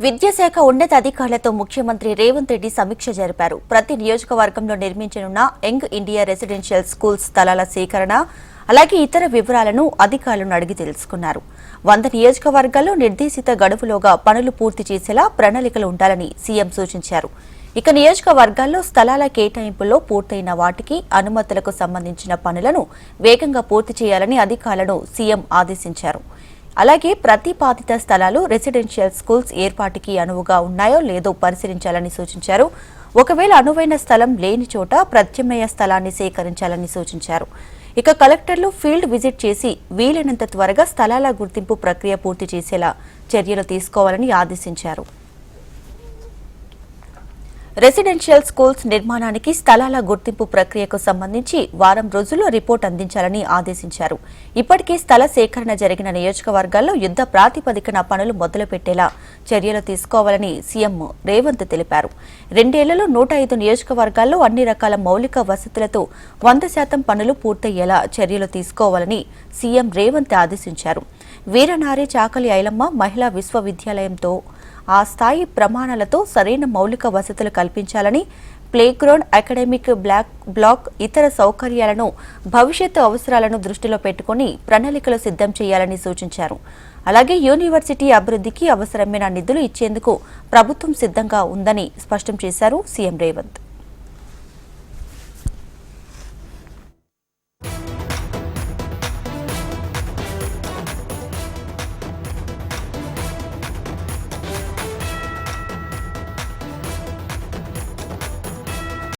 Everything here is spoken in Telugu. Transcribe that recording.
విద్యాశాఖ ఉన్నతాధికారులతో ముఖ్యమంత్రి రేవంత్ రెడ్డి సమీక్ష జరిపారు. ప్రతి నియోజకవర్గంలో నిర్మించనున్న యంగ్ ఇండియా రెసిడెన్షియల్ స్కూల్స్ స్థలాల సేకరణ, అలాగే ఇతర వివరాలను అధికారులను అడిగి తెలుసుకున్నారు. 100 నియోజకవర్గాల్లో నిర్దేశిత గడువులోగా పనులు పూర్తి చేసేలా ప్రణాళికలు ఉండాలని సీఎం సూచించారు. ఇక నియోజకవర్గాల్లో స్థలాల కేటాయింపుల్లో పూర్తయిన వాటికి అనుమతులకు సంబంధించిన పనులను వేగంగా పూర్తి చేయాలని అధికారులను సీఎం ఆదేశించారు. అలాగే ప్రతిపాదిత స్థలాలు రెసిడెన్షియల్ స్కూల్స్ ఏర్పాటుకి అనువుగా ఉన్నాయో లేదో పరిశీలించాలని సూచించారు. ఒకవేళ అనువైన స్థలం లేని చోట ప్రత్యామ్నాయ స్థలాన్ని సేకరించాలని సూచించారు. ఇక కలెక్టర్లు ఫీల్డ్ విజిట్ చేసి వీలైనంత త్వరగా స్థలాల గుర్తింపు ప్రక్రియ పూర్తి చేసేలా చర్యలు తీసుకోవాలని ఆదేశించారు. రెసిడెన్షియల్ స్కూల్స్ నిర్మాణానికి స్థలాల గుర్తింపు ప్రక్రియకు సంబంధించి వారం రోజుల్లో రిపోర్ట్ అందించాలని ఆదేశించారు. ఇప్పటికే స్థల సేకరణ జరిగిన నియోజకవర్గాల్లో యుద్ధ ప్రాతిపదికన పనులు మొదలుపెట్టేలా చర్యలు తీసుకోవాలని సీఎం రేవంత్ తెలిపారు. 2 ఏళ్లలో 105 నియోజకవర్గాల్లో అన్ని రకాల మౌలిక వసతులతో 100% పనులు పూర్తయ్యేలా చర్యలు తీసుకోవాలని సీఎం రేవంత్ ఆదేశించారు. వీరనారి చాకలి ఐలమ్మ మహిళా విశ్వవిద్యాలయంతో ఆ స్థాయి ప్రమాణాలతో సరైన మౌలిక వసతులు కల్పించాలని, ప్లేగ్రౌండ్, అకాడమిక్ బ్లాక్, ఇతర సౌకర్యాలను భవిష్యత్తు అవసరాలను దృష్టిలో పెట్టుకుని ప్రణాళికలు సిద్ధం చేయాలని సూచించారు. అలాగే యూనివర్సిటీ అభివృద్ధికి అవసరమైన నిధులు ఇచ్చేందుకు ప్రభుత్వం సిద్ధంగా ఉందని స్పష్టం చేశారు సీఎం రేవంత్.